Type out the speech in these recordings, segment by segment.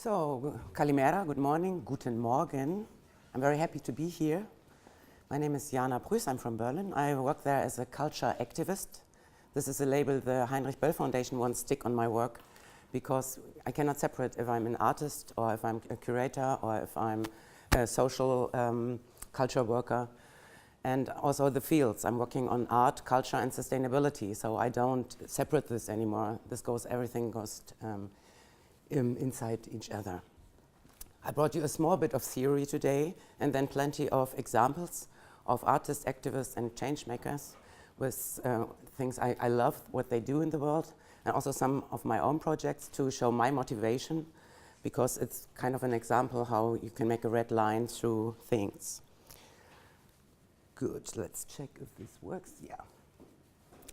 So, Kalimera, good morning, guten Morgen. I'm very happy to be here. My name is Jaana Pruss, I'm from Berlin. I work there as a culture activist. This is a label the Heinrich Böll Foundation wants to stick on my work because I cannot separate if I'm an artist or if I'm a curator or if I'm a social culture worker. And also the fields. I'm working on art, culture, and sustainability, so I don't separate this anymore. Everything goes inside each other. I brought you a small bit of theory today and then plenty of examples of artists, activists, and change makers with things I love what they do in the world, and also some of my own projects to show my motivation, because it's kind of an example how you can make a red line through things. Good, let's check if this works. Yeah.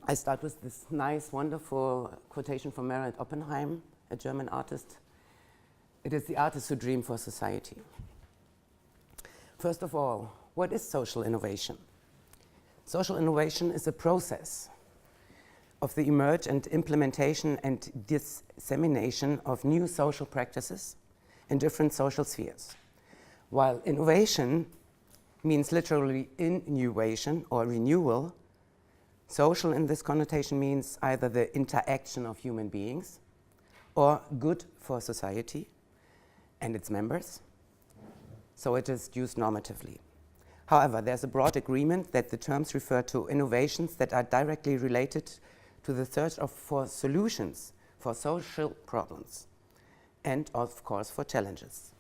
I start with this nice, wonderful quotation from Meret Oppenheim, a German artist. It is the artists who dream for society. First of all, what is social innovation? Social innovation is a process of the emerge and implementation and dissemination of new social practices in different social spheres. While innovation means literally innovation or renewal, social in this connotation means either the interaction of human beings or good for society and its members, so it is used normatively. However, there's a broad agreement that the terms refer to innovations that are directly related to the search for solutions for social problems and, of course, for challenges.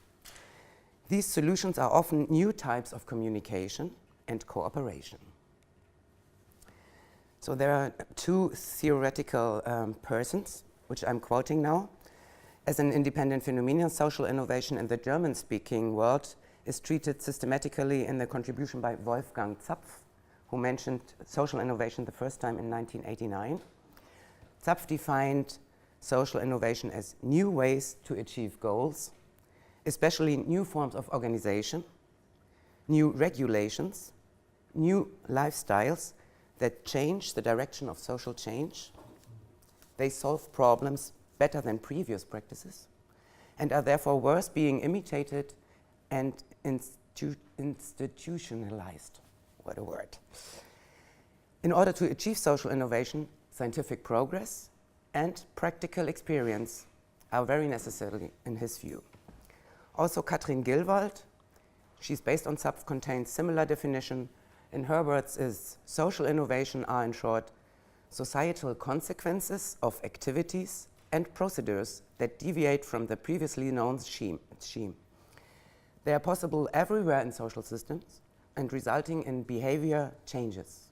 These solutions are often new types of communication and cooperation. So there are two theoretical persons, which I'm quoting now. As an independent phenomenon, social innovation in the German-speaking world is treated systematically in the contribution by Wolfgang Zapf, who mentioned social innovation the first time in 1989. Zapf defined social innovation as new ways to achieve goals, especially new forms of organization, new regulations, new lifestyles that change the direction of social change. They solve problems better than previous practices and are therefore worth being imitated and institutionalized. What a word. In order to achieve social innovation, scientific progress and practical experience are very necessary in his view. Also, Katrin Gilwald, she's based on Zapf, contains similar definition. In her words, is social innovation are, in short, societal consequences of activities and procedures that deviate from the previously known scheme. They are possible everywhere in social systems and resulting in behavior changes.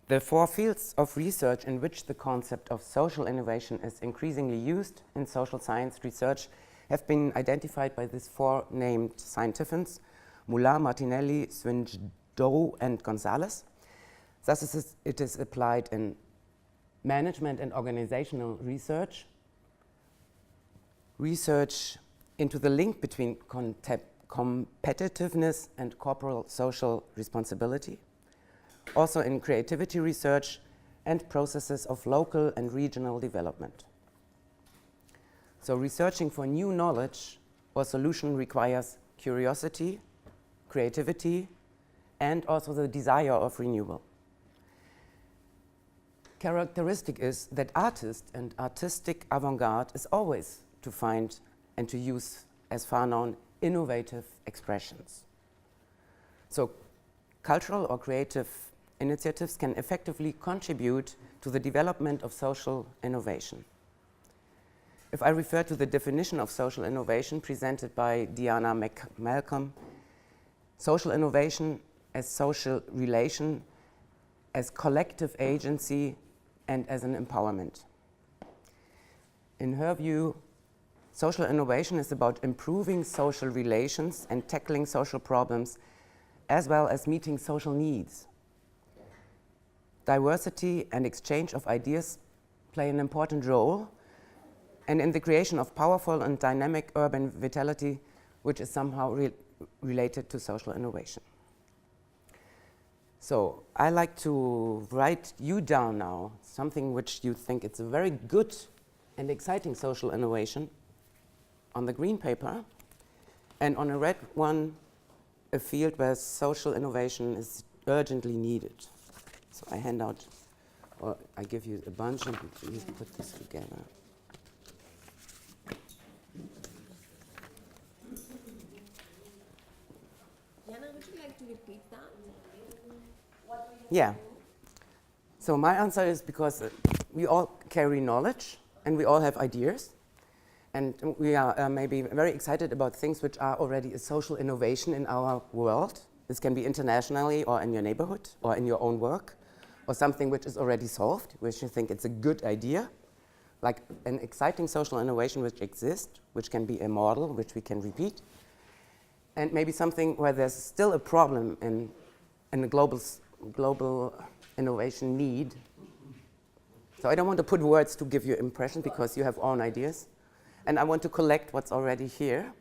The four fields of research in which the concept of social innovation is increasingly used in social science research have been identified by these four named scientists, Moulin, Martinelli, Swindow, and Gonzalez. Thus, it is applied in management and organizational research, research into the link between competitiveness and corporal social responsibility, also in creativity research and processes of local and regional development. So researching for new knowledge or solution requires curiosity, creativity, and also the desire of renewal. Characteristic is that artists and artistic avant-garde is always to find and to use, as far known, innovative expressions. So cultural or creative initiatives can effectively contribute to the development of social innovation. If I refer to the definition of social innovation presented by Diana Malcolm, social innovation as social relation, as collective agency, and as an empowerment. In her view, social innovation is about improving social relations and tackling social problems, as well as meeting social needs. Diversity and exchange of ideas play an important role, and in the creation of powerful and dynamic urban vitality, which is somehow related to social innovation. So I like to write you down now, something which you think it's a very good and exciting social innovation on the green paper, and on a red one, a field where social innovation is urgently needed. So I hand out, or I give you a bunch and please put this together. Jana, would you like to repeat that? Yeah. So my answer is because we all carry knowledge and we all have ideas. And we are maybe very excited about things which are already a social innovation in our world. This can be internationally or in your neighborhood or in your own work, or something which is already solved, which you think it's a good idea, like an exciting social innovation which exists, which can be a model, which we can repeat. And maybe something where there's still a problem in a global innovation need. So I don't want to put words to give you impression because you have own ideas. And I want to collect what's already here.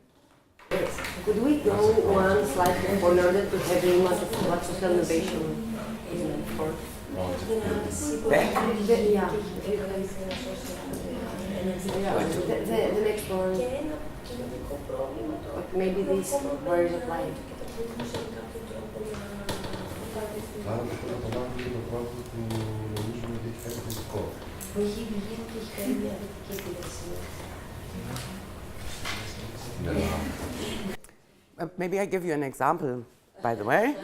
Yes. Could we go one slide in order to have a what social innovation is meant for? Yeah. The next one. But maybe this where is applied. Maybe I give you an example, by the way.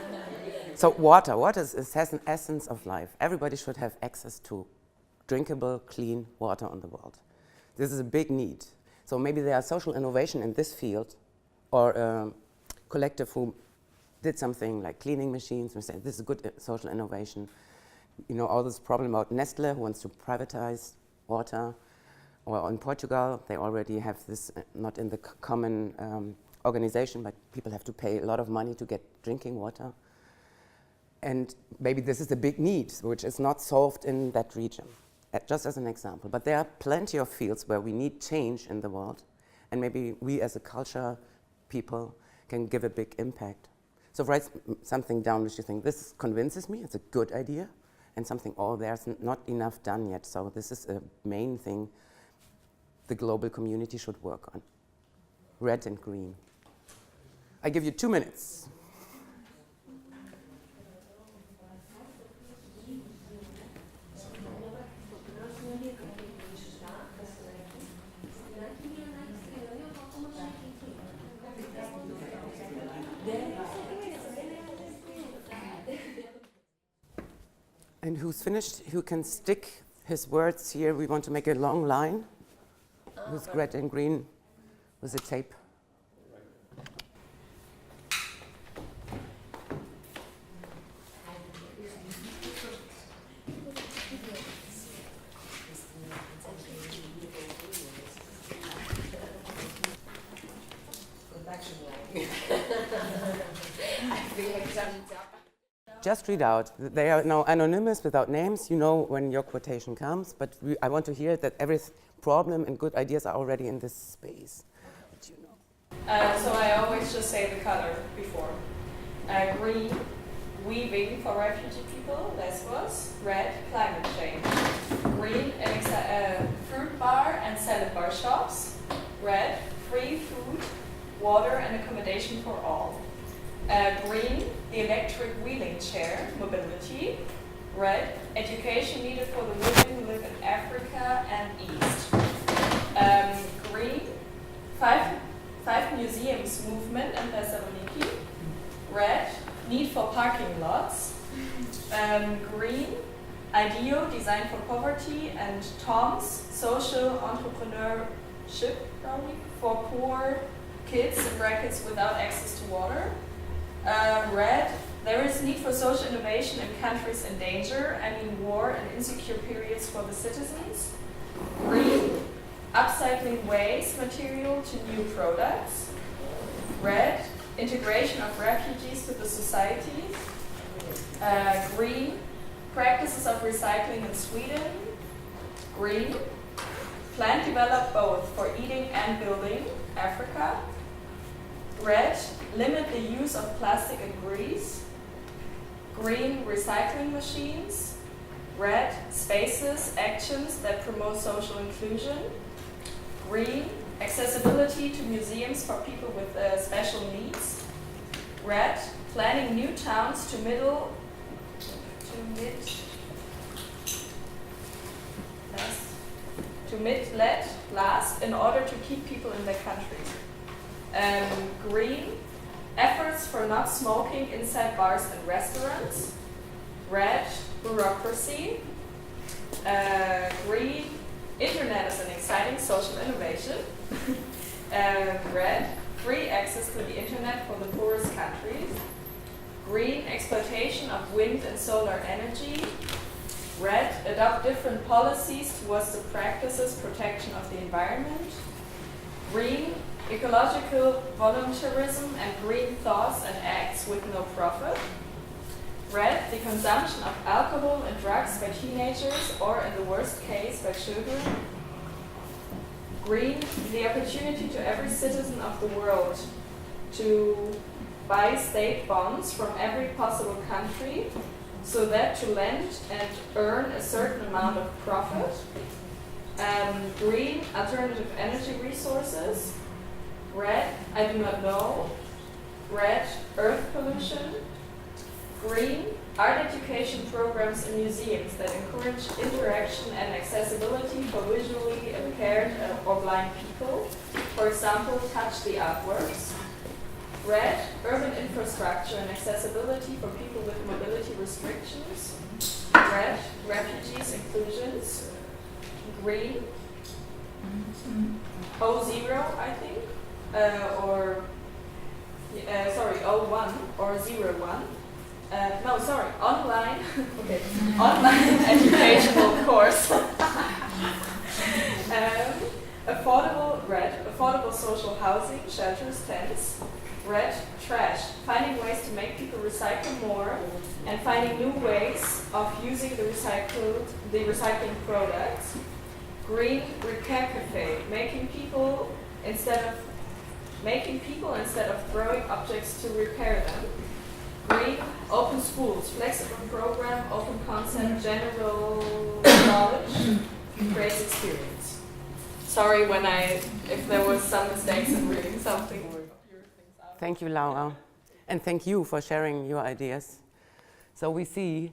So water has an essence of life. Everybody should have access to drinkable, clean water on the world. This is a big need. So maybe there are social innovation in this field, or a collective who did something like cleaning machines. We say this is a good social innovation. You know, all this problem about Nestle who wants to privatize water. Or in Portugal, they already have this, not in the common organization, but people have to pay a lot of money to get drinking water. And maybe this is a big need, which is not solved in that region, just as an example. But there are plenty of fields where we need change in the world, and maybe we as a culture people can give a big impact. So write something down which you think, this convinces me, it's a good idea, and something, oh, there's not enough done yet, so this is a main thing the global community should work on. Red and green. I give you 2 minutes. And who's finished? Who can stick his words here? We want to make a long line with red and green with a tape. Just read out. They are now anonymous without names. You know when your quotation comes, but I want to hear that every problem and good ideas are already in this space. But you know. So I always just say the color before. Green, weaving for refugee people, Lesbos. Red, climate change. Green, fruit bar and salad bar shops. Red, free food, water and accommodation for all. Green, the electric wheeling chair, mobility. Red, education needed for the women who live in Africa and East. Green, five museums movement in Thessaloniki. Red, need for parking lots. Green, IDEO, design for poverty. And TOMS, social entrepreneurship for poor kids in brackets without access to water. Red, there is need for social innovation in countries in danger, I mean war and insecure periods for the citizens. Green, upcycling waste material to new products. Red, integration of refugees to the society. Green, practices of recycling in Sweden. Green, plant develop both for eating and building, Africa. Red, limit the use of plastic and grease. Green, recycling machines. Red, spaces, actions that promote social inclusion. Green, accessibility to museums for people with special needs. Red, planning new towns to mid-let last in order to keep people in their country. Green, efforts for not smoking inside bars and restaurants. Red, bureaucracy. Green, internet is an exciting social innovation. Red, free access to the internet for the poorest countries. Green, exploitation of wind and solar energy. Red, adopt different policies towards the practices protection of the environment. Green, ecological voluntarism and green thoughts and acts with no profit. Red, the consumption of alcohol and drugs by teenagers or, in the worst case, by children. Green, the opportunity to every citizen of the world to buy state bonds from every possible country so that to lend and earn a certain amount of profit. Green, alternative energy resources. Red, I do not know. Red, earth pollution. Green, art education programs in museums that encourage interaction and accessibility for visually impaired or blind people. For example, touch the artworks. Red, urban infrastructure and accessibility for people with mobility restrictions. Red, refugees inclusions. Green, O0, I think, O1 or 01. Online, okay, online educational course. Affordable social housing, shelters, tents. Red, trash, finding ways to make people recycle more and finding new ways of using the recycling products. Green, repair cafe, making people instead of throwing objects to repair them. Green, open schools, flexible program, open concept, general knowledge, creates experience. Sorry if there was some mistakes in reading something. Thank you, Laura. And thank you for sharing your ideas. So we see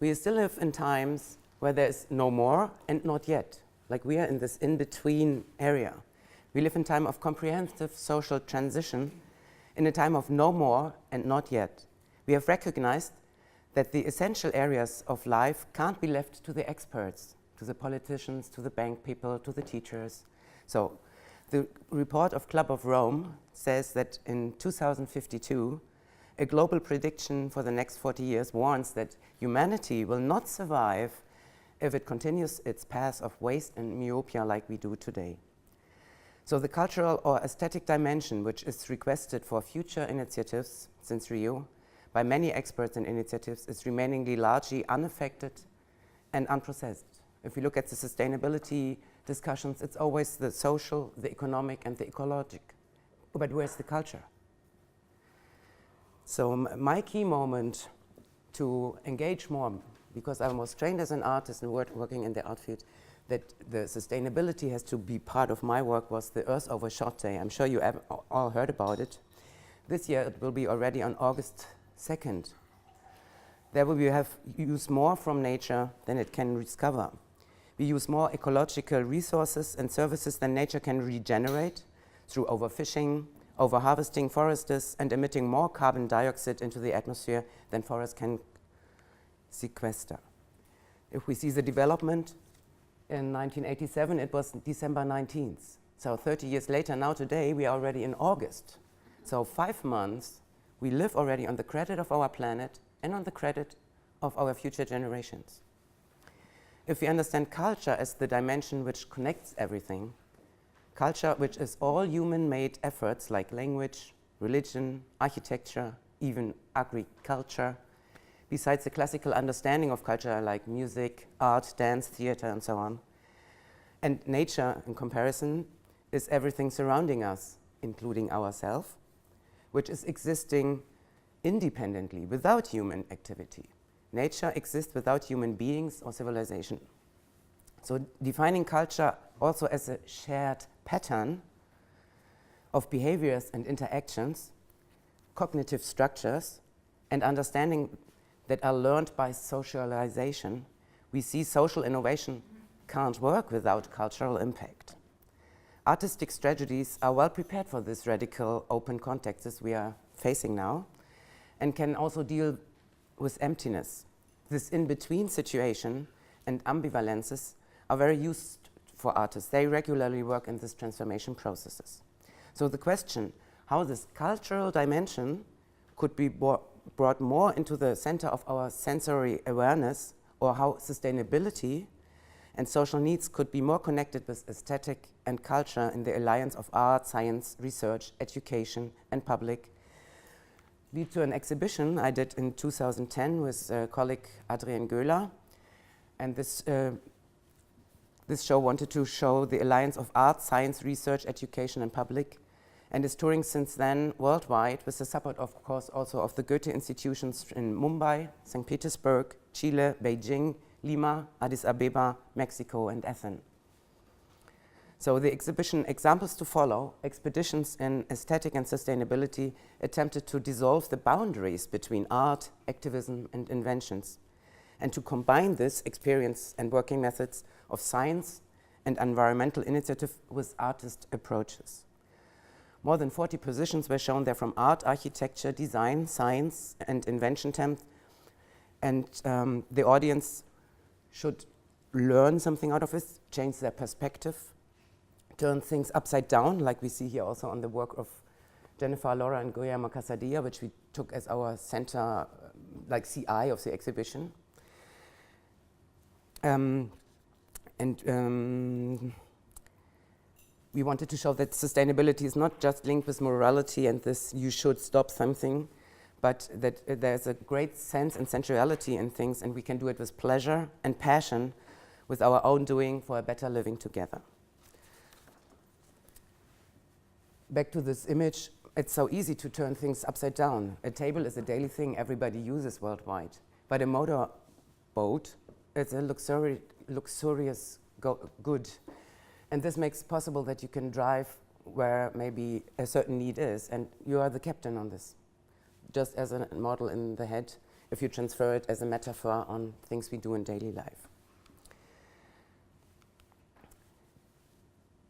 we still live in times where there's no more and not yet. Like we are in this in-between area. We live in time of comprehensive social transition, in a time of no more and not yet. We have recognized that the essential areas of life can't be left to the experts, to the politicians, to the bank people, to the teachers. So the report of Club of Rome says that in 2052, a global prediction for the next 40 years warns that humanity will not survive if it continues its path of waste and myopia like we do today. So the cultural or aesthetic dimension, which is requested for future initiatives since Rio by many experts and initiatives, is remainingly largely unaffected and unprocessed. If we look at the sustainability discussions, it's always the social, the economic, and the ecologic. But where's the culture? So my key moment to engage more, because I was trained as an artist and working in the art field, that the sustainability has to be part of my work, was the Earth Overshot Day. I'm sure you have all heard about it. This year it will be already on August 2nd. There we have used more from nature than it can discover. We use more ecological resources and services than nature can regenerate through overfishing, overharvesting forests, and emitting more carbon dioxide into the atmosphere than forests can sequester. If we see the development in 1987, it was December 19th. So 30 years later, now today, we are already in August. So 5 months, we live already on the credit of our planet and on the credit of our future generations. If we understand culture as the dimension which connects everything, culture which is all human-made efforts like language, religion, architecture, even agriculture, besides the classical understanding of culture like music, art, dance, theater, and so on. And nature, in comparison, is everything surrounding us, including ourselves, which is existing independently, without human activity. nature exists without human beings or civilization. So defining culture also as a shared pattern of behaviors and interactions, cognitive structures, and understanding that are learned by socialization, we see social innovation can't work without cultural impact. Artistic strategies are well prepared for this radical open contexts we are facing now, and can also deal with emptiness. This in-between situation and ambivalences are very used for artists. They regularly work in these transformation processes. So the question, how this cultural dimension could be brought more into the center of our sensory awareness, or how sustainability and social needs could be more connected with aesthetic and culture in the alliance of art, science, research, education, and public, lead to an exhibition I did in 2010 with colleague Adrienne Göhler. And this show wanted to show the alliance of art, science, research, education, and public, and is touring since then worldwide with the support, of course, also of the Goethe institutions in Mumbai, St. Petersburg, Chile, Beijing, Lima, Addis Abeba, Mexico, and Athens. So the exhibition Examples to Follow, Expeditions in Aesthetic and Sustainability, attempted to dissolve the boundaries between art, activism, and inventions, and to combine this experience and working methods of science and environmental initiative with artist approaches. More than 40 positions were shown there from art, architecture, design, science, and invention terms, and the audience should learn something out of it, change their perspective, turn things upside down, like we see here also on the work of Jennifer Laura and Guillermo Casadilla, which we took as our center, like CI of the exhibition. We wanted to show that sustainability is not just linked with morality and this you should stop something, but that there's a great sense and sensuality in things, and we can do it with pleasure and passion with our own doing for a better living together. Back to this image, it's so easy to turn things upside down. A table is a daily thing everybody uses worldwide, but a motor boat, it's a luxurious good. And this makes possible that you can drive where maybe a certain need is, and you are the captain on this. Just as a model in the head, if you transfer it as a metaphor on things we do in daily life.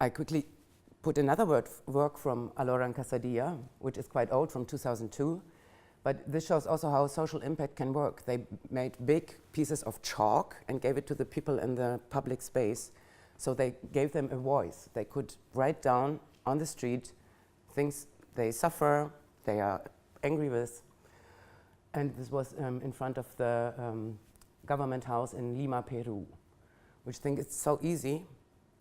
I quickly put another work from Alora and Casadilla, which is quite old, from 2002, but this shows also how social impact can work. They made big pieces of chalk and gave it to the people in the public space, so they gave them a voice. They could write down on the street things they suffer, they are angry with, and this was in front of the government house in Lima, Peru, which I think it's so easy.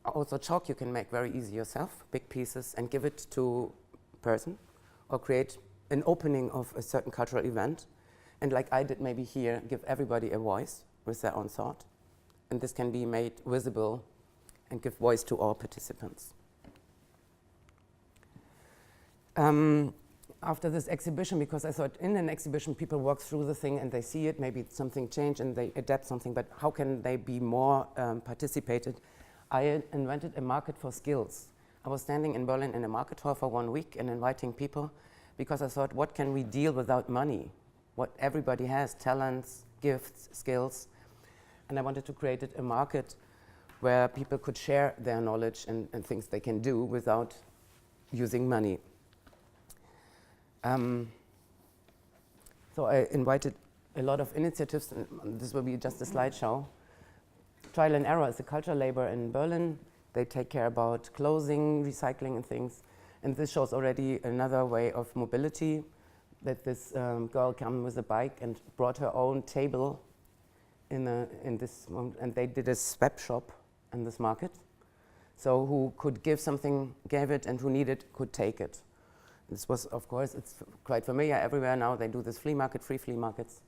Also chalk you can make very easy yourself, big pieces, and give it to a person, or create an opening of a certain cultural event, and like I did maybe here, give everybody a voice with their own thought, and this can be made visible and give voice to all participants. After this exhibition, because I thought in an exhibition people walk through the thing and they see it, maybe something changed and they adapt something, but how can they be more participated? I invented a market for skills. I was standing in Berlin in a market hall for 1 week and inviting people, because I thought, what can we deal without money? What everybody has, talents, gifts, skills, and I wanted to create a market where people could share their knowledge and things they can do without using money. So I invited a lot of initiatives, and this will be just a slideshow. Trial and Error is a cultural labor in Berlin. They take care about clothing, recycling, and things. And this shows already another way of mobility, that this girl came with a bike and brought her own table in this moment, and they did a swap shop in this market. So who could give something, gave it, and who needed could take it. This was, of course, it's quite familiar everywhere now. They do this flea market, free flea markets.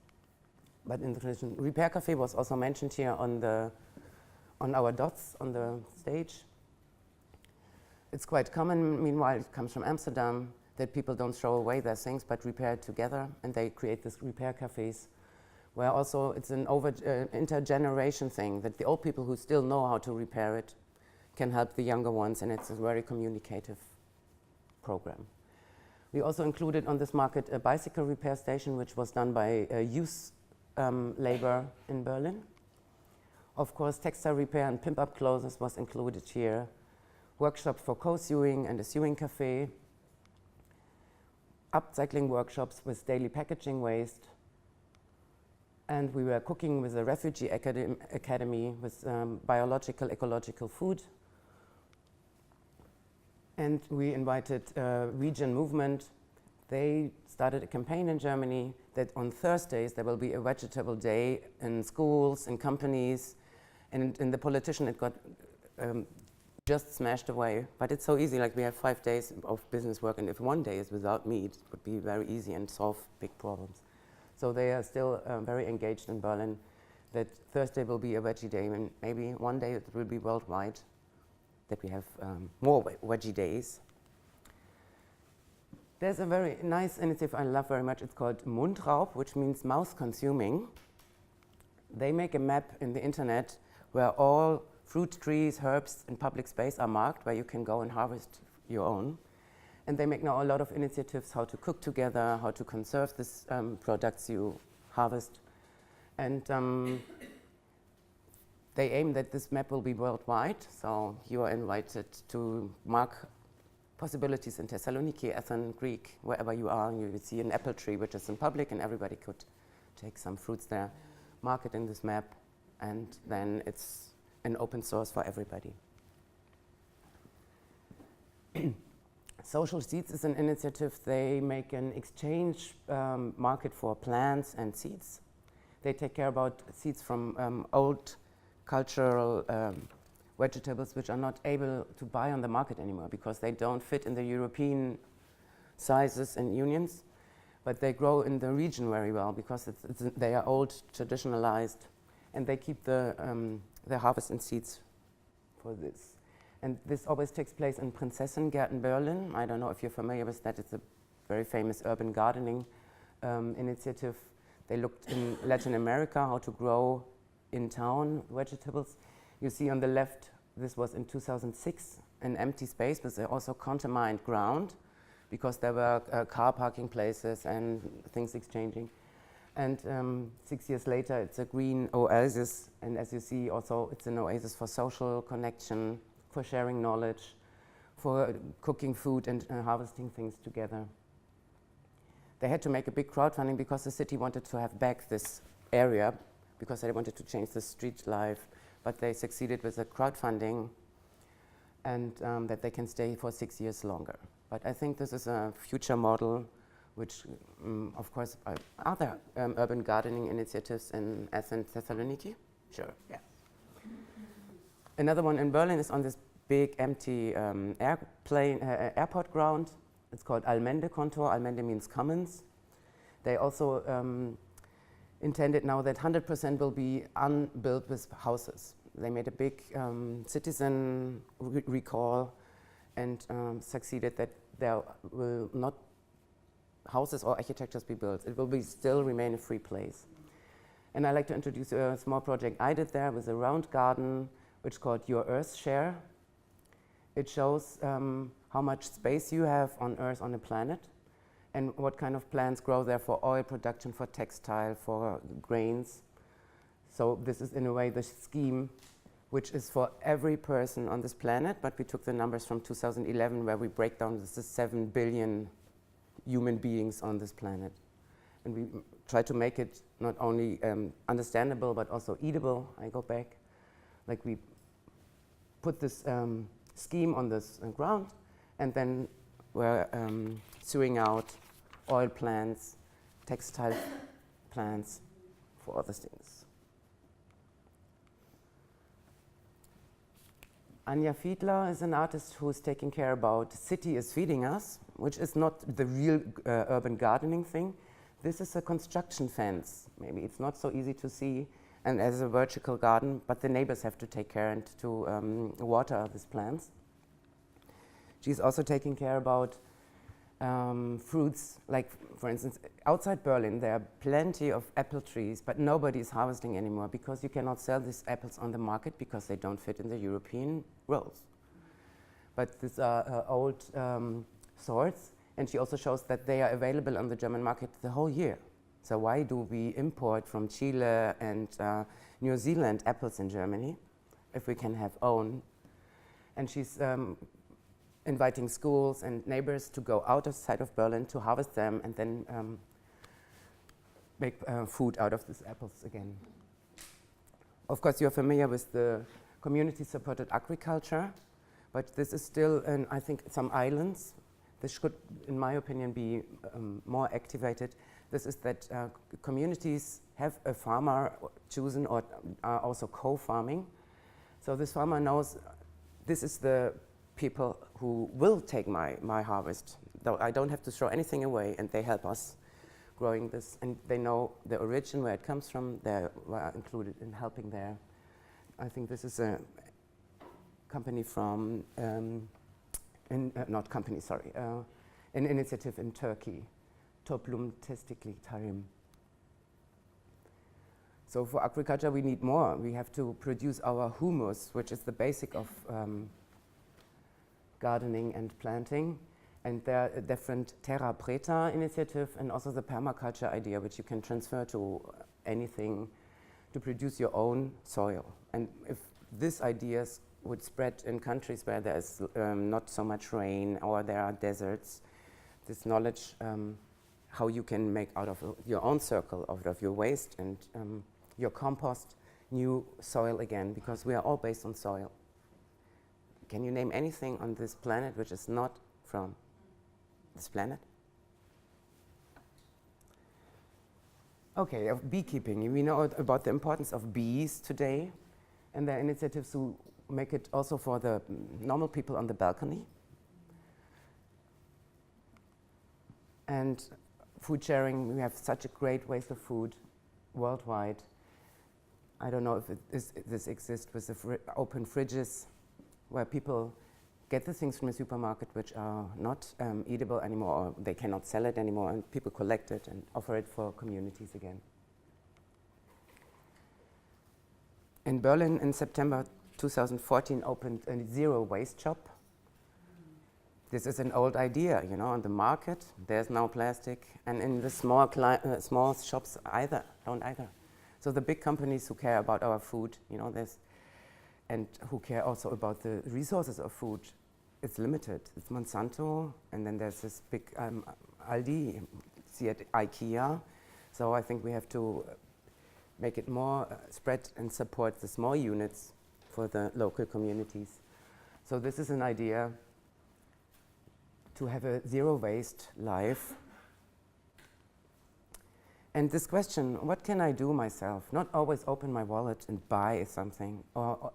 But in the tradition, Repair Cafe was also mentioned here on our dots on the stage. It's quite common, meanwhile, it comes from Amsterdam, that people don't throw away their things but repair it together, and they create these repair cafes where also it's an intergeneration thing, that the old people who still know how to repair it can help the younger ones, and it's a very communicative program. We also included on this market a bicycle repair station, which was done by youth labor in Berlin. Of course, textile repair and pimp-up clothes was included here. Workshops for co-sewing and a sewing cafe. Upcycling workshops with daily packaging waste. And we were cooking with a refugee academy with biological, ecological food. And we invited Region Movement. They started a campaign in Germany that on Thursdays there will be a vegetable day in schools, in companies, and in the politician it got just smashed away. But it's so easy, like we have 5 days of business work, and if one day is without meat, it would be very easy and solve big problems. So they are still very engaged in Berlin, that Thursday will be a veggie day, and maybe one day it will be worldwide, that we have more veggie days. There's a very nice initiative I love very much. It's called Mundraub, which means mouth consuming. They make a map in the internet where all fruit trees, herbs in public space are marked, where you can go and harvest your own. And they make now a lot of initiatives how to cook together, how to conserve these products you harvest. And they aim that this map will be worldwide, so you are invited to mark possibilities in Thessaloniki, Athens, Greek, wherever you are. You will see an apple tree which is in public, and everybody could take some fruits there, mark it in this map, and then it's an open source for everybody. Social Seeds is an initiative. They make an exchange market for plants and seeds. They take care about seeds from old cultural vegetables which are not able to buy on the market anymore because they don't fit in the European sizes and unions, but they grow in the region very well because they are old, traditionalized, and they keep the harvest and seeds for this. And this always takes place in Prinzessengärten, Berlin. I don't know if you're familiar with that. It's a very famous urban gardening initiative. They looked in Latin America how to grow in town vegetables. You see on the left, this was in 2006, an empty space with also contamined ground because there were car parking places and things exchanging. And 6 years later, it's a green oasis. And as you see, also it's an oasis for social connection, for sharing knowledge, for cooking food and harvesting things together. They had to make a big crowdfunding because the city wanted to have back this area because they wanted to change the street life, but they succeeded with the crowdfunding and that they can stay for 6 years longer. But I think this is a future model which, of course, are there urban gardening initiatives in Athens, Thessaloniki? Sure, yeah. Another one in Berlin is on this big empty airport ground. It's called Allmende Kontor. Allmende means commons. They also intended now that 100% will be unbuilt with houses. They made a big citizen recall and succeeded that there will not houses or architectures be built. It will be still remain a free place. And I'd like to introduce a small project I did there with a round garden, which is called Your Earth Share. It shows how much space you have on Earth on the planet and what kind of plants grow there for oil production, for textile, for grains. So this is in a way the scheme which is for every person on this planet, but we took the numbers from 2011 where we break down this is 7 billion human beings on this planet. And we try to make it not only understandable but also eatable. I go back. Like we put this scheme on this ground, and then we're sewing out oil plants, textile plants for other things. Anja Fiedler is an artist who's taking care about City is Feeding Us, which is not the real urban gardening thing. This is a construction fence. Maybe it's not so easy to see, and as a vertical garden, but the neighbors have to take care and to water these plants. She's also taking care about fruits, like for instance, outside Berlin there are plenty of apple trees, but nobody is harvesting anymore because you cannot sell these apples on the market because they don't fit in the European rules. But these are old sorts, and she also shows that they are available on the German market the whole year. So why do we import from Chile and New Zealand apples in Germany if we can have own? And she's inviting schools and neighbors to go outside of Berlin to harvest them and then make food out of these apples again. Of course, you're familiar with the community-supported agriculture, but this is still, I think, some islands. This should, in my opinion, be more activated. This is that communities have a farmer chosen or are also co-farming. So this farmer knows this is the people who will take my harvest. Though I don't have to throw anything away, and they help us growing this. And they know the origin, where it comes from. They were included in helping there. I think this is a company from, not company, sorry, an initiative in Turkey, Toplum Testikli Tarım. So for agriculture we need more. We have to produce our humus, which is the basic of gardening and planting. And there are a different Terra Preta initiative and also the permaculture idea, which you can transfer to anything to produce your own soil. And if these ideas would spread in countries where there is not so much rain or there are deserts, this knowledge how you can make out of your own circle, out of your waste and your compost, new soil again, because we are all based on soil. Can you name anything on this planet which is not from this planet? Okay, of beekeeping. We know about the importance of bees today, and there are initiatives to make it also for the normal people on the balcony. And food sharing, we have such a great waste of food worldwide. I don't know if this exists with the open fridges where people get the things from the supermarket which are not eatable anymore, or they cannot sell it anymore, and people collect it and offer it for communities again. In Berlin in September 2014 opened a zero waste shop. This is an old idea, you know, on the market there's no plastic, and in the small shops don't either. So the big companies who care about our food, you know, and who care also about the resources of food, it's limited. It's Monsanto, and then there's this big Aldi, see at IKEA. So I think we have to make it more spread and support the small units for the local communities. So this is an idea to have a zero waste life. And this question, what can I do myself? Not always open my wallet and buy something, or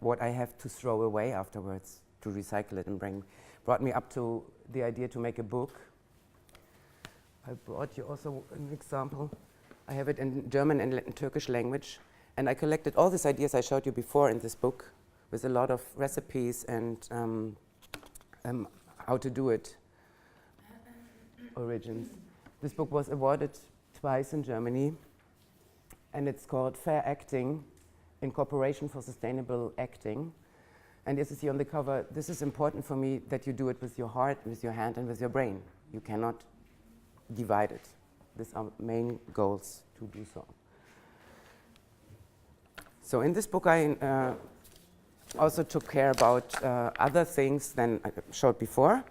what I have to throw away afterwards to recycle it, and brought me up to the idea to make a book. I brought you also an example. I have it in German and Turkish language, and I collected all these ideas I showed you before in this book with a lot of recipes and how to do it, origins. This book was awarded twice in Germany, and it's called Fair Acting, Incorporation for Sustainable Acting. And as you see on the cover, this is important for me, that you do it with your heart, with your hand, and with your brain. You cannot divide it. These are main goals to do so. So in this book I also took care about other things than I showed before.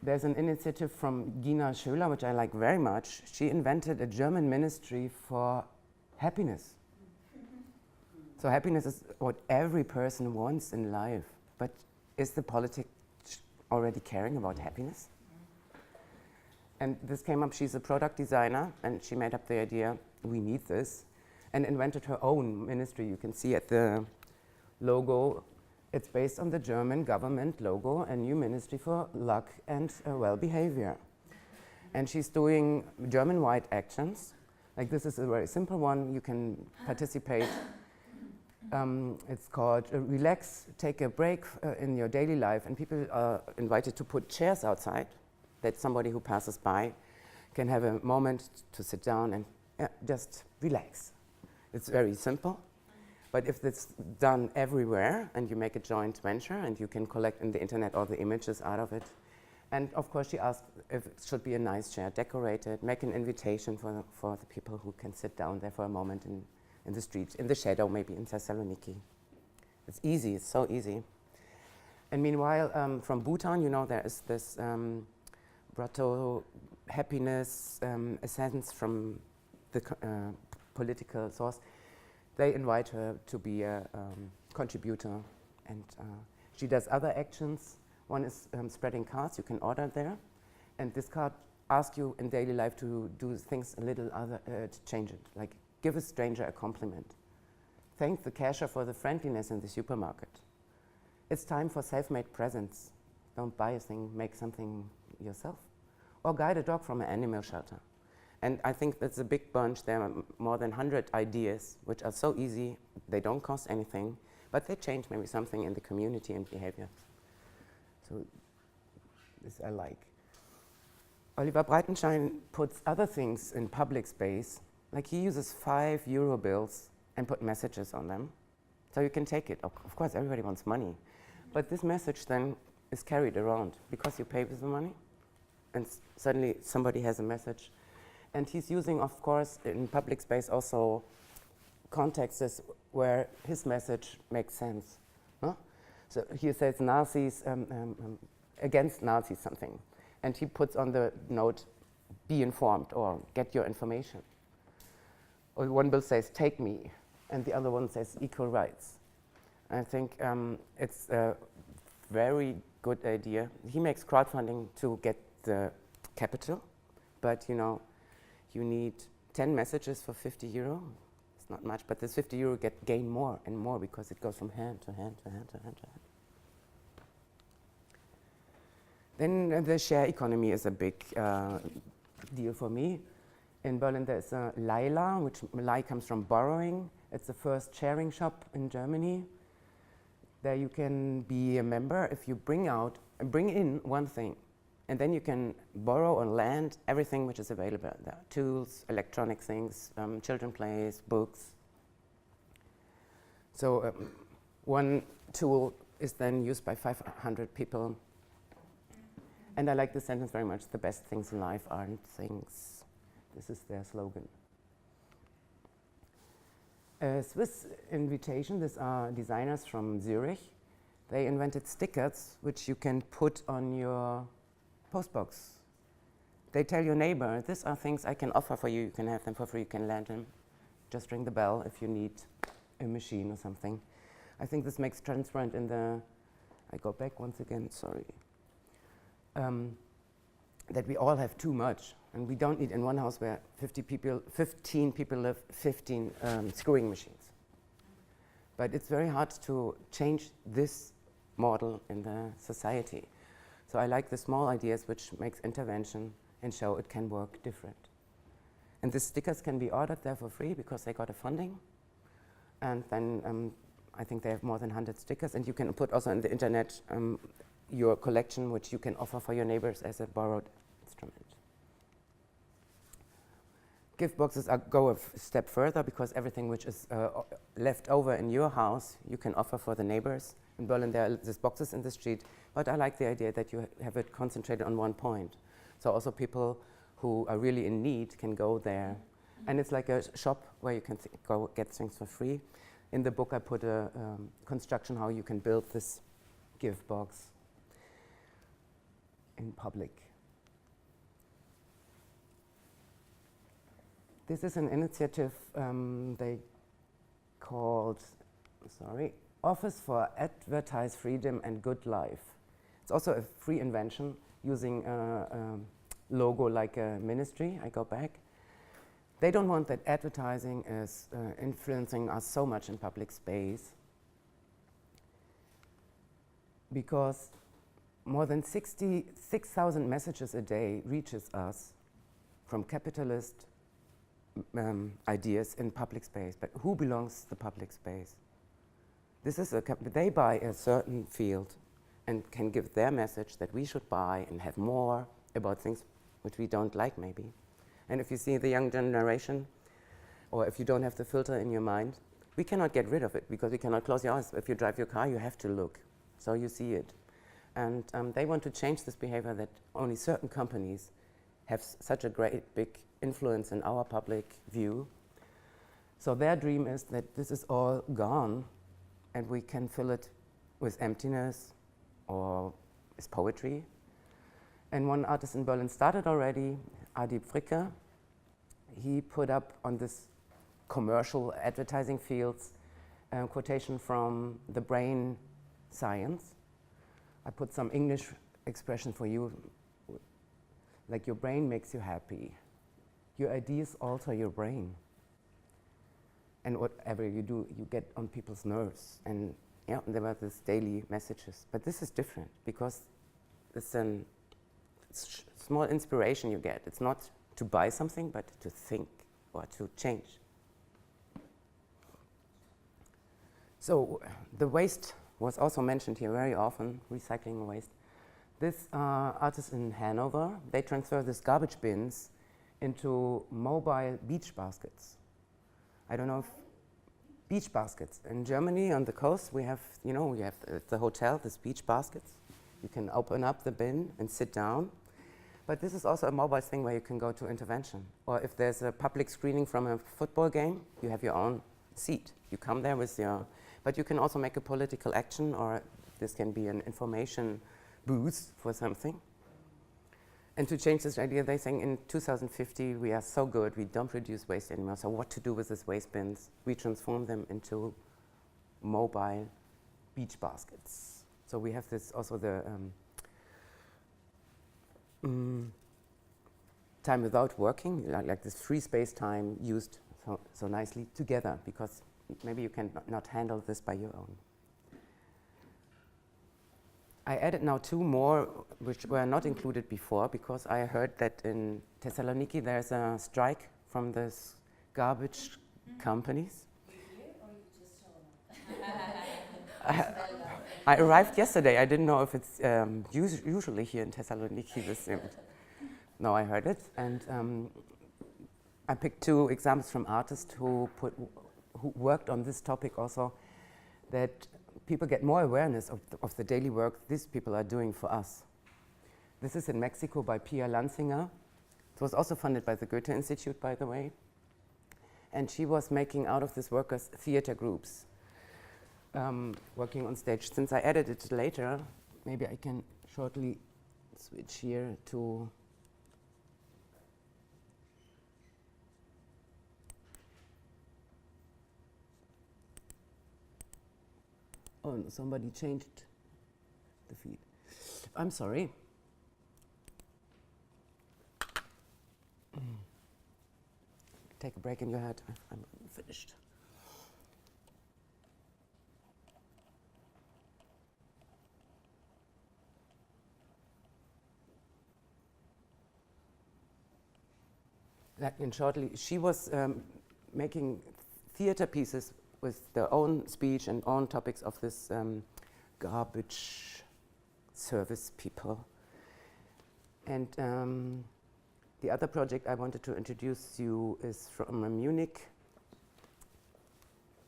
There's an initiative from Gina Schöler, which I like very much. She invented a German ministry for happiness. So happiness is what every person wants in life, but is the politic already caring about happiness? And this came up, she's a product designer, and she made up the idea, we need this, and invented her own ministry. You can see at the logo, it's based on the German government logo, a new ministry for luck and well behavior. And she's doing German-wide actions. Like this is a very simple one, you can participate. It's called Relax, Take a Break in Your Daily Life, and people are invited to put chairs outside that somebody who passes by can have a moment to sit down and just relax. It's very simple, but if it's done everywhere and you make a joint venture and you can collect in the internet all the images out of it. And of course she asked if it should be a nice chair, decorated, make an invitation for the people who can sit down there for a moment in the streets, in the shadow maybe in Thessaloniki. It's easy, it's so easy. And meanwhile, from Bhutan, you know, there is this Brato happiness essence from the political source. They invite her to be a contributor, and she does other actions. One is spreading cards. You can order there, and this card asks you in daily life to do things a little other to change it, like give a stranger a compliment, thank the cashier for the friendliness in the supermarket. It's time for self-made presents. Don't buy a thing, make something yourself, or guide a dog from an animal shelter. And I think that's a big bunch. There are more than 100 ideas, which are so easy. They don't cost anything, but they change maybe something in the community and behavior. So this I like. Oliver Breitenstein puts other things in public space, like he uses €5 bills and put messages on them. So you can take it. Of course, everybody wants money. But this message then is carried around because you pay with the money, and suddenly somebody has a message. And he's using, of course, in public space also contexts where his message makes sense. Huh? So he says Nazis, against Nazis something. And he puts on the note, be informed or get your information. Or one bill says, take me. And the other one says, equal rights. I think it's a very good idea. He makes crowdfunding to get the capital, but you know, you need 10 messages for €50. It's not much, but this €50 gain more and more because it goes from hand to hand to hand to hand to hand. Then the share economy is a big deal for me. In Berlin there's a Leila, which Lei comes from borrowing. It's the first sharing shop in Germany. There you can be a member if you bring in one thing, and then you can borrow or lend everything which is available there. Tools, electronic things, children plays, books. So one tool is then used by 500 people. And I like this sentence very much. The best things in life aren't things. This is their slogan. Swiss invitation, these are designers from Zurich. They invented stickers which you can put on your postbox. They tell your neighbor, these are things I can offer for you. You can have them for free, you can lend them. Just ring the bell if you need a machine or something. I think this makes transparent in the, I go back once again, sorry. That we all have too much, and we don't need in one house where 15 people live, 15 screwing machines. But it's very hard to change this model in the society. So I like the small ideas which makes intervention and show it can work different. And the stickers can be ordered there for free because they got a funding. And then I think they have more than 100 stickers, and you can put also on the internet your collection, which you can offer for your neighbors as a borrowed instrument. Gift boxes go a step further because everything which is left over in your house, you can offer for the neighbors. In Berlin, there are these boxes in the street, but I like the idea that you have it concentrated on one point. So also people who are really in need can go there. And it's like a shop where you can go get things for free. In the book, I put a construction how you can build this gift box in public. This is an initiative they called, Office for Advertise Freedom and Good Life. It's also a free invention using a logo like a ministry. I go back. They don't want that advertising is influencing us so much in public space, because more than 66,000 messages a day reaches us from capitalist ideas in public space. But who belongs to the public space? This is they buy a certain field and can give their message that we should buy and have more about things which we don't like, maybe. And if you see the young generation, or if you don't have the filter in your mind, we cannot get rid of it because we cannot close your eyes. If you drive your car, you have to look, so you see it. And they want to change this behavior that only certain companies have such a great big influence in our public view. So their dream is that this is all gone and we can fill it with emptiness or with poetry. And one artist in Berlin started already, Adi Fricke. He put up on this commercial advertising fields a quotation from the brain science. I put some English expression for you, like your brain makes you happy. Your ideas alter your brain. And whatever you do, you get on people's nerves. And yeah, there were these daily messages. But this is different because it's a small inspiration you get. It's not to buy something, but to think or to change. So the waste was also mentioned here very often, recycling waste. This artist in Hanover, they transfer these garbage bins into mobile beach baskets. I don't know if beach baskets. In Germany, on the coast, we have, we have at the hotel, these beach baskets. You can open up the bin and sit down. But this is also a mobile thing where you can go to intervention. Or if there's a public screening from a football game, you have your own seat. You come there with your, but you can also make a political action, or this can be an information booth for something. And to change this idea, they think in 2050 we are so good, we don't produce waste anymore. So what to do with these waste bins? We transform them into mobile beach baskets. So we have this also the time without working, like this free space time used so nicely together, because maybe you can not handle this by your own. I added now two more which were not included before, because I heard that in Thessaloniki there's a strike from these garbage companies. I arrived yesterday. I didn't know if it's usually here in Thessaloniki. No, I heard it, and I picked two examples from artists who worked on this topic also, that people get more awareness of the daily work these people are doing for us. This is in Mexico by Pia Lanzinger. It was also funded by the Goethe Institute, by the way. And she was making out of these workers theater groups, working on stage. Since I added it later, maybe I can shortly switch here to oh, somebody changed the feed. I'm sorry. Take a break in your head. I'm finished. Like in shortly, she was making theater pieces with their own speech and own topics of this garbage service people. And the other project I wanted to introduce you is from a Munich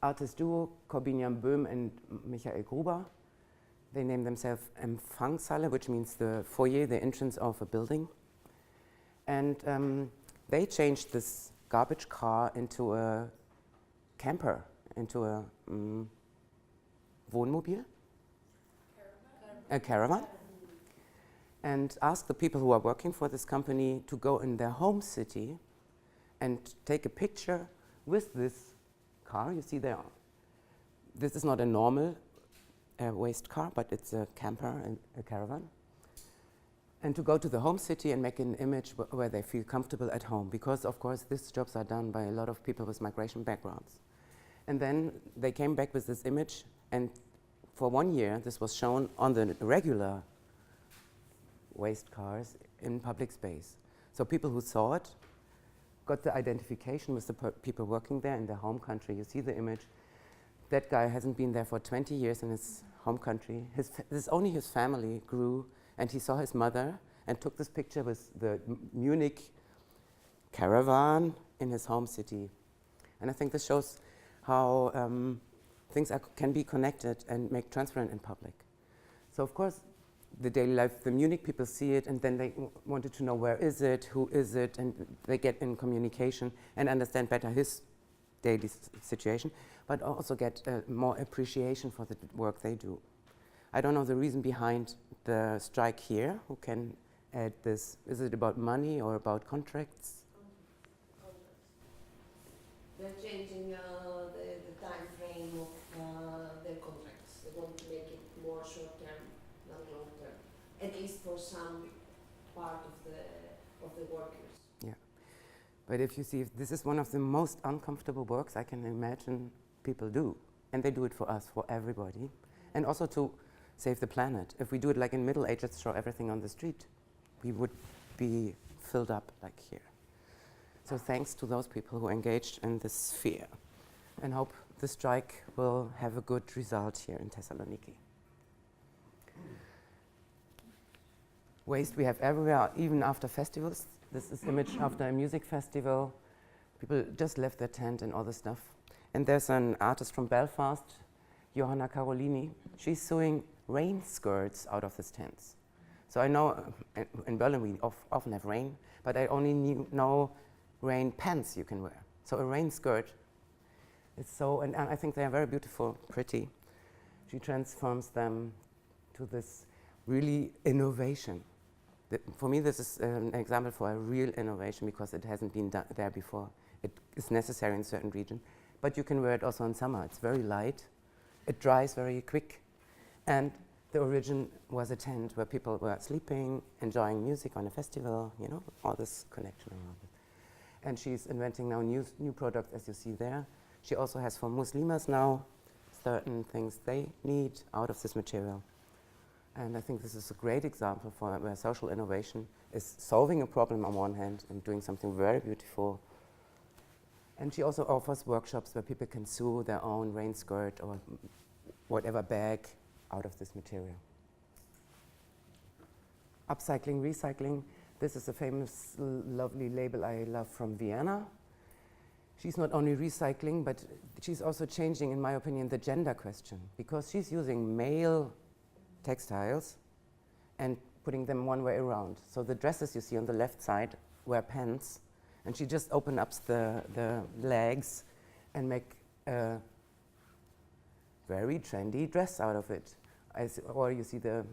artist duo, Corbinian Böhm and Michael Gruber. They name themselves Empfangshalle, which means the foyer, the entrance of a building. And they changed this garbage car into a camper, into a Wohnmobil, a caravan, and asked the people who are working for this company to go in their home city and take a picture with this car. You see there, this is not a normal waste car, but it's a camper and a caravan. And to go to the home city and make an image where they feel comfortable at home, because of course these jobs are done by a lot of people with migration backgrounds. And then they came back with this image, and for 1 year this was shown on the regular waste cars in public space. So people who saw it got the identification with the people working there in their home country. You see the image. That guy hasn't been there for 20 years in his home country. Only his family grew, and he saw his mother, and took this picture with the Munich caravan in his home city. And I think this shows how things can be connected and make transparent in public. So of course, the daily life, the Munich people see it, and then they wanted to know where is it, who is it, and they get in communication and understand better his daily situation, but also get more appreciation for the work they do. I don't know the reason behind the strike here. Who can add this? Is it about money or about contracts? They're changing the time frame of their contracts. They want to make it more short term than long term, at least for some part of the workers. Yeah, but if you see, this is one of the most uncomfortable works I can imagine people do, and they do it for us, for everybody, and also to save the planet. If we do it like in Middle Ages, throw everything on the street, we would be filled up like here. So thanks to those people who engaged in this sphere, and hope the strike will have a good result here in Thessaloniki. Waste we have everywhere, even after festivals. This is image after a music festival. People just left their tent and all the stuff. And there's an artist from Belfast, Johanna Carolini. She's sewing rain skirts out of these tents. So I know in Berlin we often have rain, but I only know rain pants you can wear. So a rain skirt is so, and I think they are very beautiful, pretty. She transforms them to this really innovation. For me, this is an example for a real innovation because it hasn't been done there before. It is necessary in certain regions, but you can wear it also in summer. It's very light, it dries very quick, and the origin was a tent where people were sleeping, enjoying music on a festival, you know, all this connection around it. And she's inventing now new products, as you see there. She also has for Muslimas now certain things they need out of this material. And I think this is a great example for where social innovation is solving a problem on one hand and doing something very beautiful. And she also offers workshops where people can sew their own rain skirt or whatever bag out of this material. Upcycling, recycling. This is a famous, lovely label I love from Vienna. She's not only recycling, but she's also changing, in my opinion, the gender question, because she's using male textiles and putting them one way around. So the dresses you see on the left side wear pants, and she just opens up the legs and make a very trendy dress out of it. Or you see the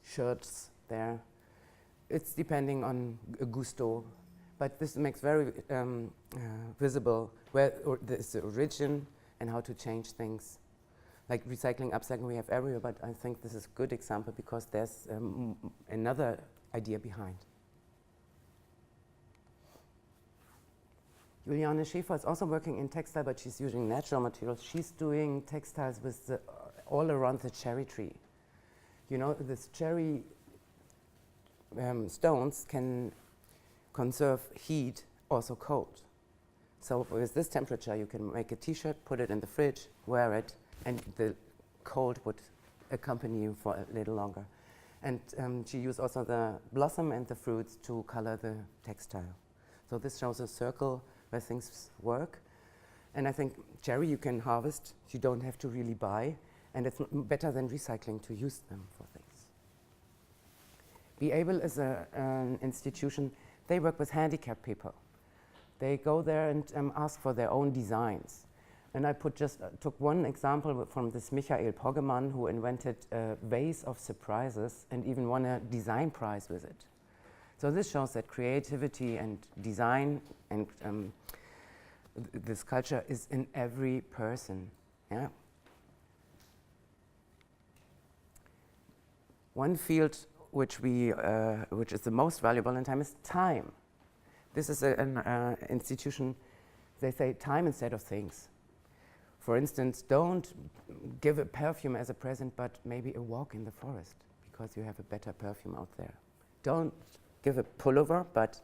shirts there. It's depending on gusto, but this makes very visible where the origin and how to change things. Like recycling, upcycling we have everywhere, but I think this is a good example because there's another idea behind. Juliane Schäfer is also working in textile, but she's using natural materials. She's doing textiles with all around the cherry tree. You know, this cherry stones can conserve heat, also cold. So with this temperature, you can make a t-shirt, put it in the fridge, wear it, and the cold would accompany you for a little longer. And she used also the blossom and the fruits to color the textile. So this shows a circle where things work. And I think cherry you can harvest, you don't have to really buy, and it's better than recycling to use them for things. Be Able is an institution, they work with handicapped people. They go there and ask for their own designs. And I took one example from this Michael Poggemann, who invented a vase of surprises and even won a design prize with it. So this shows that creativity and design and this culture is in every person. Yeah. One field which is the most valuable in time is time. This is an institution, they say time instead of things. For instance, don't give a perfume as a present, but maybe a walk in the forest, because you have a better perfume out there. Don't give a pullover, but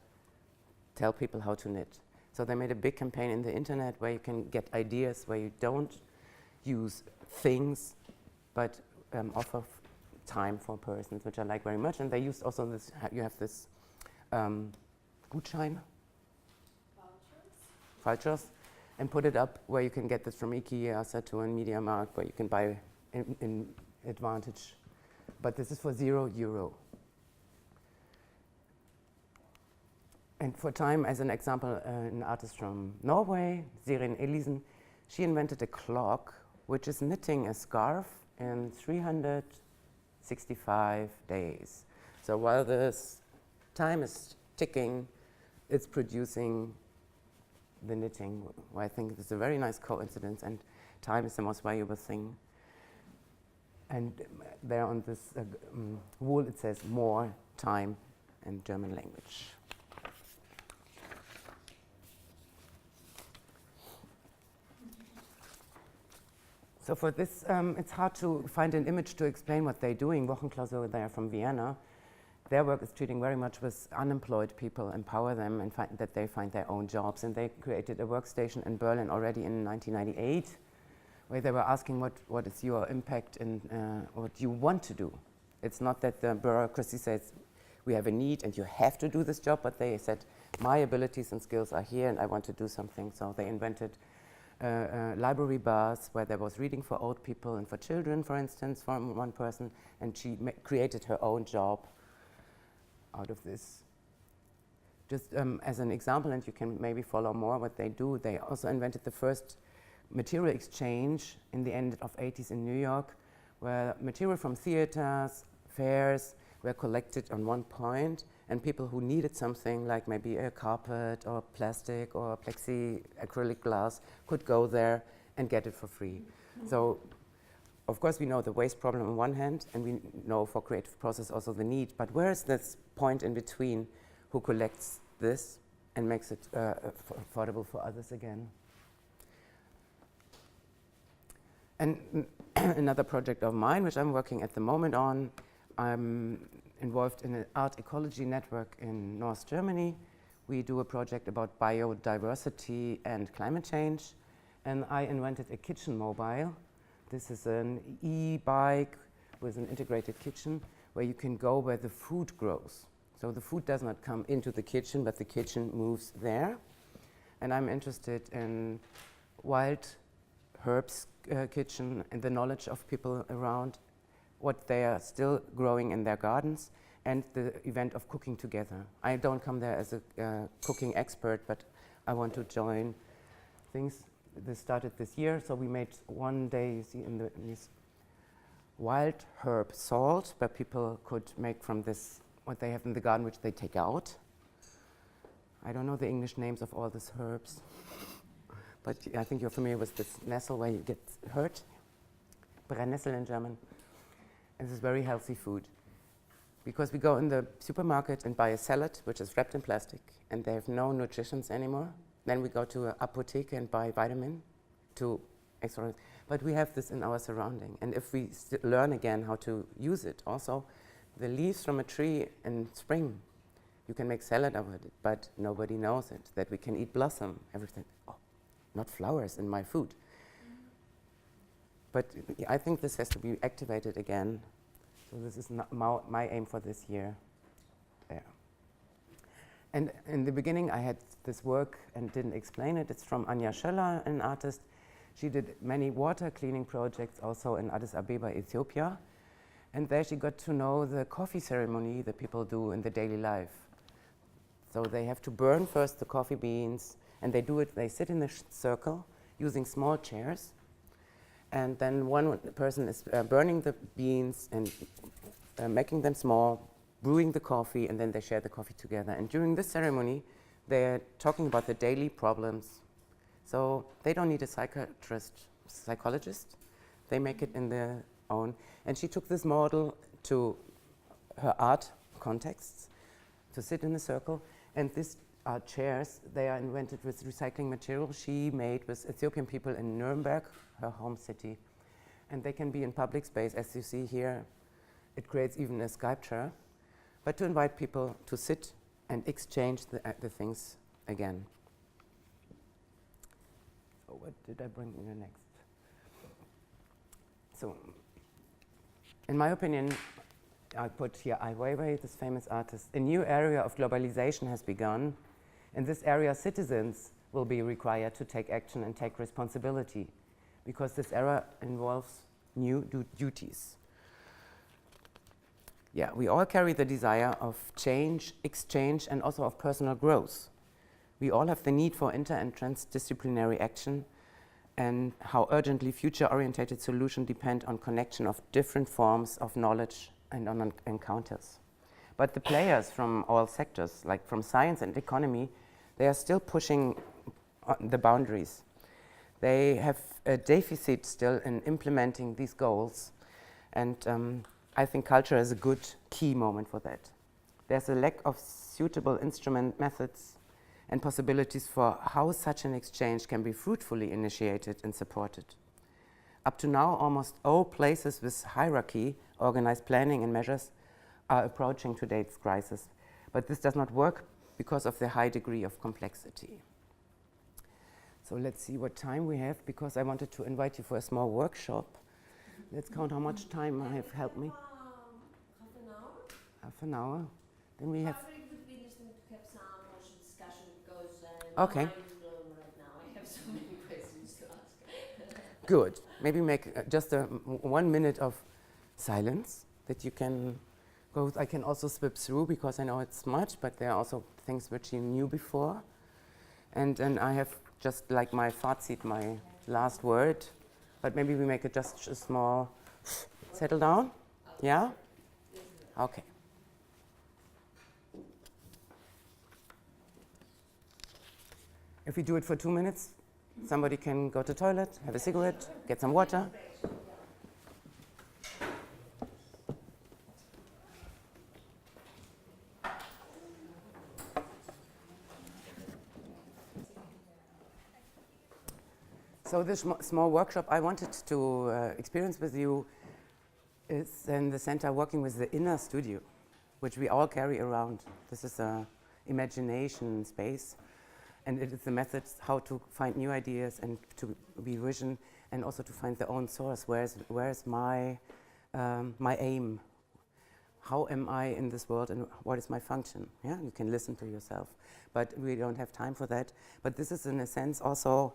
tell people how to knit. So they made a big campaign in the internet where you can get ideas where you don't use things, but offer time for persons, which I like very much. And they used also this, you have this Gutschein, vouchers, and put it up where you can get this from IKEA, Saturn, MediaMarkt, where you can buy in advantage. But this is for €0. And for time, as an example, an artist from Norway, Sirin Elisen, she invented a clock which is knitting a scarf in 365 days. So while this time is ticking, it's producing the knitting. Well, I think it's a very nice coincidence, and time is the most valuable thing. And there on this wool it says more time in German language. So for this, it's hard to find an image to explain what they're doing. Wochenklausur, they are from Vienna. Their work is treating very much with unemployed people, empower them, and that they find their own jobs. And they created a workstation in Berlin already in 1998, where they were asking what is your impact and what you want to do. It's not that the bureaucracy says, we have a need and you have to do this job, but they said, my abilities and skills are here and I want to do something. So they invented library bars where there was reading for old people and for children, for instance, from one person, and she created her own job out of this. Just as an example, and you can maybe follow more what they do, they also invented the first material exchange in the end of 80s in New York, where material from theaters, fairs were collected on one point, and people who needed something like maybe a carpet or plastic or plexi acrylic glass could go there and get it for free. So of course we know the waste problem on one hand, and we know for creative process also the need, but where is this point in between who collects this and makes it affordable for others again? And another project of mine, which I'm working at the moment on, I'm involved in an art ecology network in North Germany. We do a project about biodiversity and climate change, and I invented a kitchen mobile. This is an e-bike with an integrated kitchen where you can go where the food grows. So the food does not come into the kitchen, but the kitchen moves there. And I'm interested in wild herbs kitchen and the knowledge of people around, what they are still growing in their gardens, and the event of cooking together. I don't come there as a cooking expert, but I want to join things. This started this year, so we made one day, you see, in this wild herb salt, where people could make from this what they have in the garden, which they take out. I don't know the English names of all these herbs, but I think you're familiar with this nestle where you get hurt. Brennnessel in German. And this is very healthy food. Because we go in the supermarket and buy a salad, which is wrapped in plastic, and they have no nutritions anymore. Then we go to an apotheke and buy vitamin to extra. But we have this in our surrounding. And if we learn again how to use it, also the leaves from a tree in spring, you can make salad out of it, but nobody knows it, that we can eat blossom, everything. Oh, not flowers in my food. But I think this has to be activated again. So this is not my aim for this year. There. And in the beginning, I had this work and didn't explain it. It's from Anja Schöller, an artist. She did many water cleaning projects also in Addis Ababa, Ethiopia. And there she got to know the coffee ceremony that people do in the daily life. So they have to burn first the coffee beans, and they do it, they sit in a circle using small chairs. And then one person is burning the beans and making them small, brewing the coffee, and then they share the coffee together. And during this ceremony, they're talking about the daily problems. So they don't need a psychologist. They make it in their own. And she took this model to her art contexts, to sit in a circle. And these are chairs. They are invented with recycling material she made with Ethiopian people in Nuremberg, her home city. And they can be in public space, as you see here. It creates even a sculpture, but to invite people to sit and exchange the things again. So what did I bring you next? So, in my opinion, I put here Ai Weiwei, this famous artist. A new area of globalization has begun. In this area, citizens will be required to take action and take responsibility, because this era involves new duties. Yeah, we all carry the desire of change, exchange, and also of personal growth. We all have the need for inter- and transdisciplinary action, and how urgently future-oriented solutions depend on connection of different forms of knowledge and on encounters. But the players from all sectors, like from science and economy, they are still pushing the boundaries. They have a deficit still in implementing these goals, and I think culture is a good key moment for that. There's a lack of suitable instrument methods and possibilities for how such an exchange can be fruitfully initiated and supported. Up to now, almost all places with hierarchy, organized planning and measures are approaching today's crisis. But this does not work because of the high degree of complexity. So let's see what time we have, because I wanted to invite you for a small workshop. Let's count how much time I have. Helped me. Half an hour. Half an hour. Then we have. Probably would be interesting to have some more discussion because Okay. I'm blown right now. I have so many questions to ask. Good. Maybe make just a 1 minute of silence that you can go. I can also slip through because I know it's much, but there are also things which you knew before. And then I have just like my fazit, my last word. But maybe we make it just a small settle down. Yeah? Okay. If we do it for 2 minutes, somebody can go to the toilet, have a cigarette, get some water. So this small workshop I wanted to experience with you is in the center working with the inner studio, which we all carry around. This is an imagination space, and it is the methods how to find new ideas and to be vision, and also to find the own source. Where's my my aim? How am I in this world, and what is my function? Yeah, you can listen to yourself, but we don't have time for that. But this is in a sense also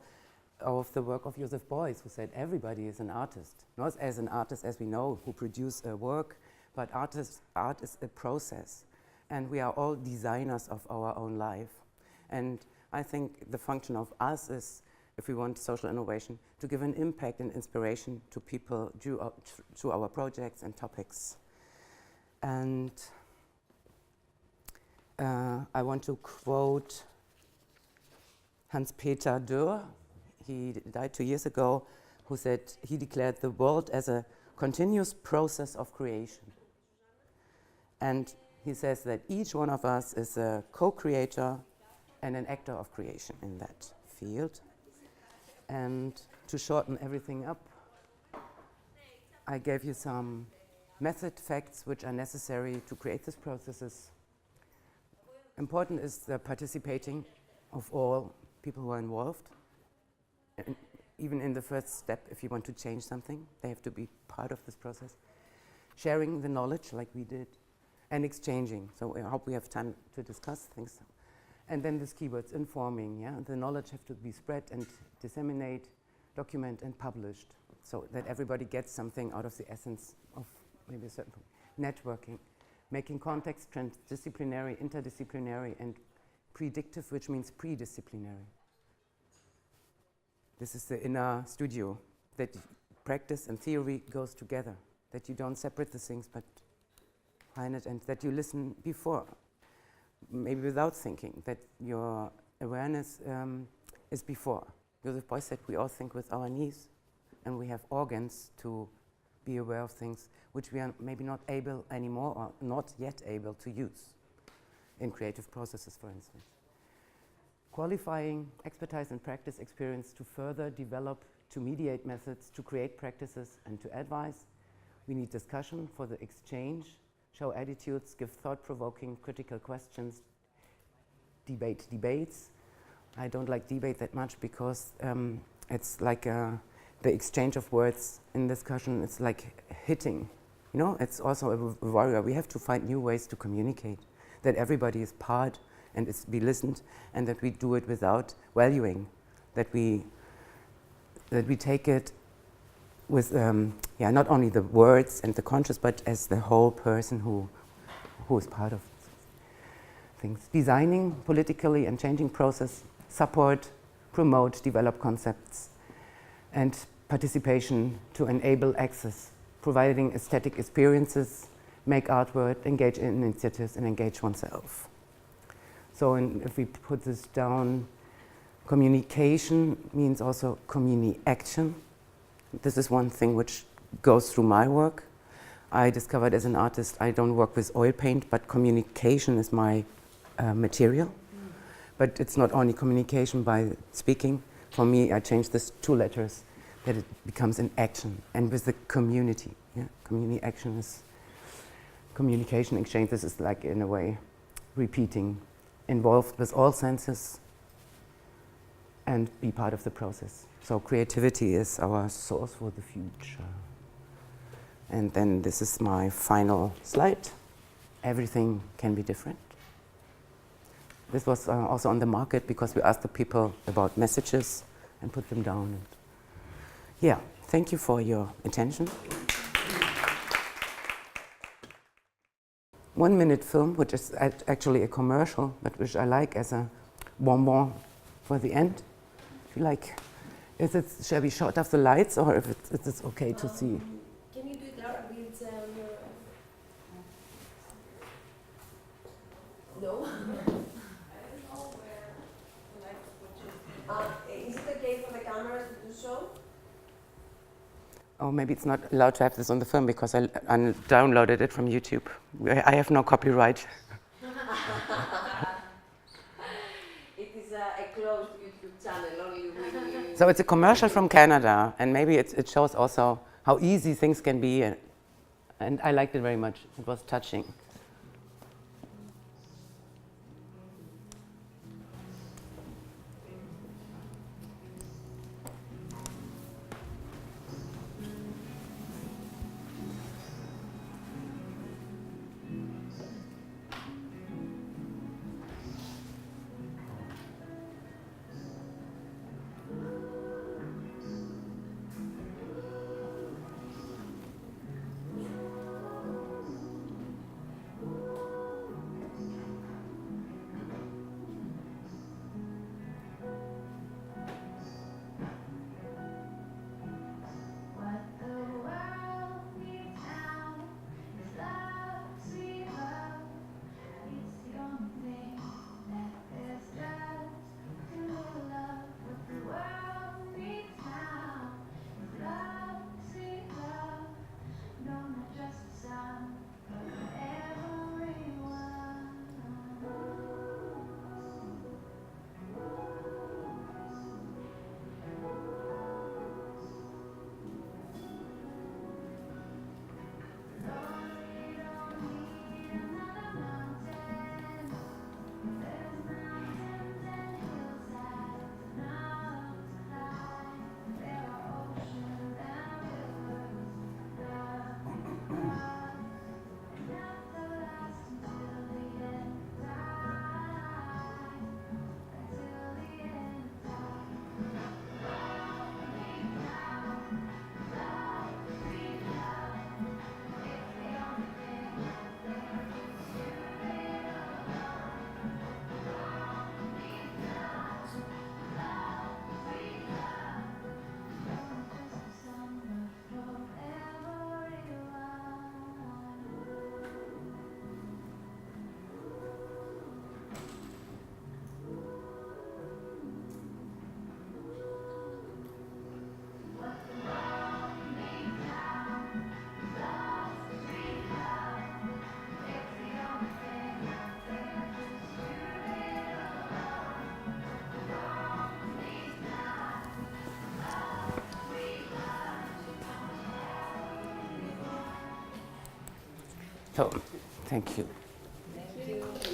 of the work of Joseph Beuys, who said everybody is an artist, not as an artist as we know, who produce a work, but art is a process, and we are all designers of our own life. And I think the function of us is, if we want social innovation, to give an impact and inspiration to people through our projects and topics. And I want to quote Hans-Peter Dürr. He died 2 years ago, who said he declared the world as a continuous process of creation. And he says that each one of us is a co-creator and an actor of creation in that field. And to shorten everything up, I gave you some method facts which are necessary to create these processes. Important is the participating of all people who are involved. And even in the first step, if you want to change something, they have to be part of this process. Sharing the knowledge like we did, and exchanging. So I hope we have time to discuss things. And then these keywords, informing, yeah? The knowledge have to be spread and disseminate, document and published, so that everybody gets something out of the essence of maybe a certain networking. Making context transdisciplinary, interdisciplinary, and predictive, which means pre-disciplinary. This is the inner studio, that practice and theory goes together, that you don't separate the things but find it, and that you listen before, maybe without thinking, that your awareness is before. Joseph Beuys said we all think with our knees, and we have organs to be aware of things which we are maybe not able anymore or not yet able to use in creative processes, for instance. Qualifying expertise and practice experience to further develop, to mediate methods, to create practices and to advise. We need discussion for the exchange, show attitudes, give thought-provoking critical questions, debate debates. I don't like debate that much because it's like the exchange of words in discussion. It's like hitting You know, it's also a warrior. We have to find new ways to communicate, that everybody is part and is be listened, and that we do it without valuing, that we take it with not only the words and the conscious, but as the whole person who is part of things. Designing politically and changing process, support, promote, develop concepts, and participation to enable access, providing aesthetic experiences, make artwork, engage in initiatives, and engage oneself. So if we put this down, communication means also communi-action. This is one thing which goes through my work. I discovered as an artist I don't work with oil paint, but communication is my material. But it's not only communication by speaking. For me, I changed this 2 letters, that it becomes an action. And with the community, communi-action is communication exchange. This is like, in a way, repeating, involved with all senses, and be part of the process. So creativity is our source for the future. And then this is my final slide. Everything can be different. This was also on the market because we asked the people about messages and put them down. And yeah, thank you for your attention. 1-minute film, which is actually a commercial, but which I like as a bonbon for the end. If you like, shall we shut off the lights, or if it's okay to see? Can you do it there with your... No? Is it okay for the cameras to do so? Oh, maybe it's not allowed to have this on the film because I downloaded it from YouTube. I have no copyright. It is a closed YouTube channel, only we... So it's a commercial from Canada, and maybe it shows also how easy things can be, and I liked it very much. It was touching. So, thank you. Thank you.